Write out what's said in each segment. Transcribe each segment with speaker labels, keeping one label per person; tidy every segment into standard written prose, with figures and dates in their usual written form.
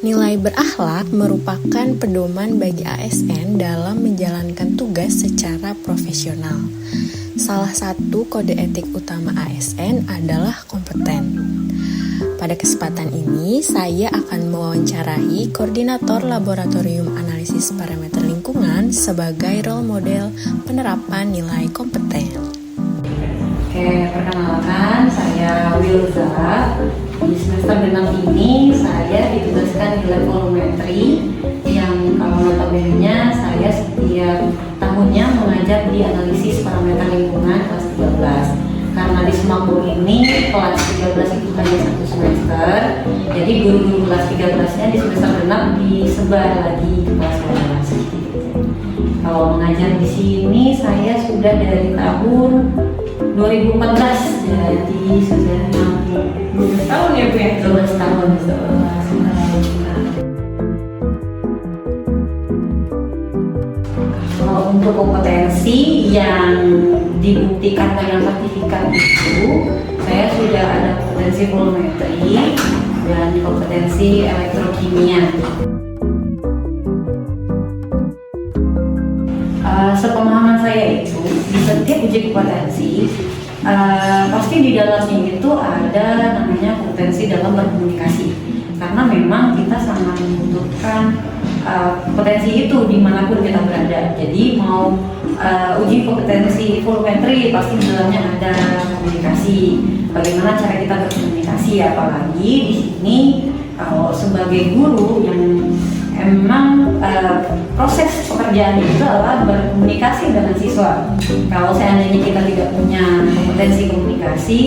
Speaker 1: Nilai berakhlak merupakan pedoman bagi ASN dalam menjalankan tugas secara profesional. Salah satu kode etik utama ASN adalah kompeten. Pada kesempatan ini, saya akan mewawancarai Koordinator Laboratorium Analisis Parameter Lingkungan sebagai role model penerapan nilai kompeten.
Speaker 2: Oke, perkenalkan, saya Wilza. Di semester 6 ini saya ditugaskan di lab volumetri yang kalau notabene saya setiap tahunnya mengajar di analisis parameter lingkungan kelas 13. Karena di Semanggur ini kelas 13 itu hanya satu semester, jadi guru-guru kelas 13-nya di semester 6 disebar lagi ke kelas 12. Kalau mengajar di sini saya sudah dari tahun 2014, jadi sudah 12 tahun ya Bu ya? 12 tahun. Kalau untuk kompetensi yang dibuktikan dengan sertifikat itu, saya sudah ada kompetensi volumetri dan kompetensi elektrokimia. Sepemahaman saya itu di setiap uji kompetensi pasti di dalamnya itu ada namanya kompetensi dalam berkomunikasi, karena memang kita sangat membutuhkan kompetensi itu dimanapun kita berada. Jadi mau uji kompetensi volumetri pasti di dalamnya ada komunikasi, bagaimana cara kita berkomunikasi, apalagi di sini kalau sebagai guru yang emang proses pekerjaan itu adalah berkomunikasi dengan siswa. Kalau seandainya kita tidak punya kompetensi komunikasi,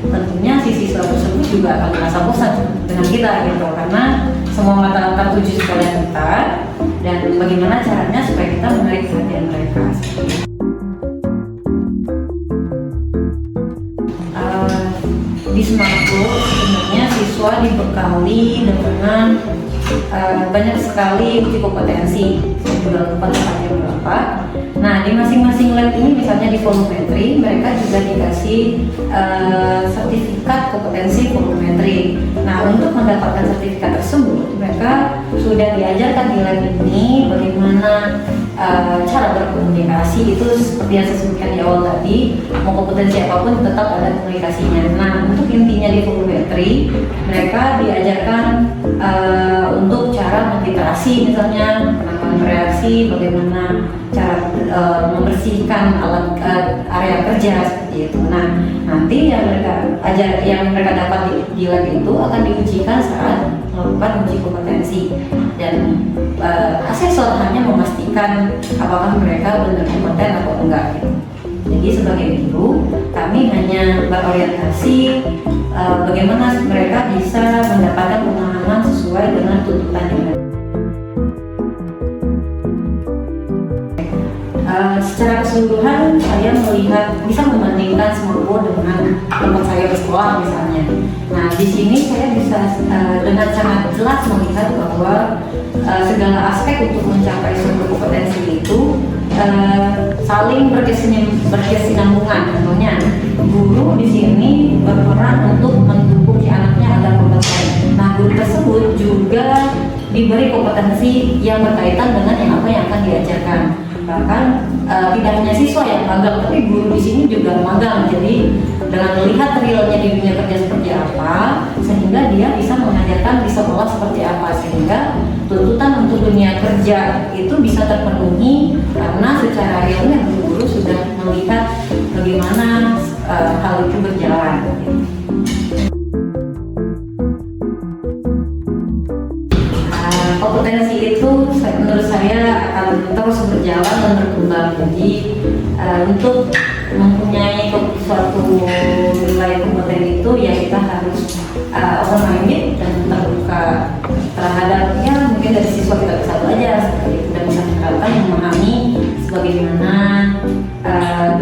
Speaker 2: tentunya si siswa tersebut juga akan merasa bosan dengan kita gitu, karena semua mata tertuju kepada kita dan bagaimana caranya supaya kita menarik perhatian mereka. Di Semanggur sebenarnya siswa dibekali dengan banyak sekali uji kompetensi, saya juga lupa tepatnya berapa. Nah, di masing-masing lab ini misalnya di volumetri mereka juga dikasih sertifikat kompetensi volumetri. Nah, untuk mendapatkan sertifikat tersebut mereka sudah diajarkan di lab ini bagaimana cara berkomunikasi. Itu seperti yang saya sebutkan di awal tadi, mau kompetensi apapun tetap ada komunikasinya. Nah, untuk intinya di volumetri mereka diajarkan untuk cara menfiltrasi, misalnya penanganan reaksi, bagaimana cara membersihkan alat area kerja seperti itu. Nah, nanti yang mereka dapat di lab itu akan diujikan saat melakukan uji kompetensi, dan asesor hanya memastikan apakah mereka benar kompeten atau enggak gitu. Jadi sebagai guru kami hanya berorientasi bagaimana mereka bisa mendapatkan pemahaman sesuai dengan tuntutan yang ada. Secara keseluruhan saya melihat bisa membandingkan Semanggur dengan tempat saya bersekolah misalnya. Nah, di sini saya bisa dengan sangat jelas melihat bahwa segala aspek untuk mencapai suatu kompetensi itu saling berkesinambungan. Contohnya, guru di sini berperan untuk mendukung si anaknya agar kompeten. Nah, guru tersebut juga diberi kompetensi yang berkaitan dengan apa yang akan diajarkan. Bahkan tidak hanya siswa yang magang, tapi guru di sini juga magang. Jadi dengan melihat realnya di dunia kerja seperti apa, sehingga dia bisa mengajarkan di sekolah seperti apa, sehingga tuntutan untuk dunia kerja itu bisa terpenuhi karena secara realnya guru sudah melihat bagaimana hal itu berjalan. Kompetensi itu menurut saya akan terus berjalan dan berkembang. Jadi untuk mempunyai suatu nilai kompeten itu ya kita harus open-minded dan terbuka terhadapnya. Mungkin dari siswa kita bisa belajar seperti itu dan bisa menerapkan, memahami sebagaimana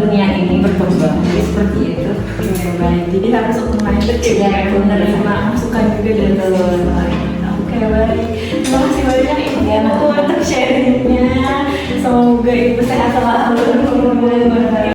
Speaker 2: dunia ini berkembang. Jadi seperti itu.
Speaker 3: Baik, jadi harus open-minded ya, menerima masukan juga dari siswa. Oke, baik. Terima kasih banyak Ibu untuk sharingnya. Semoga Ibu sehat selalu.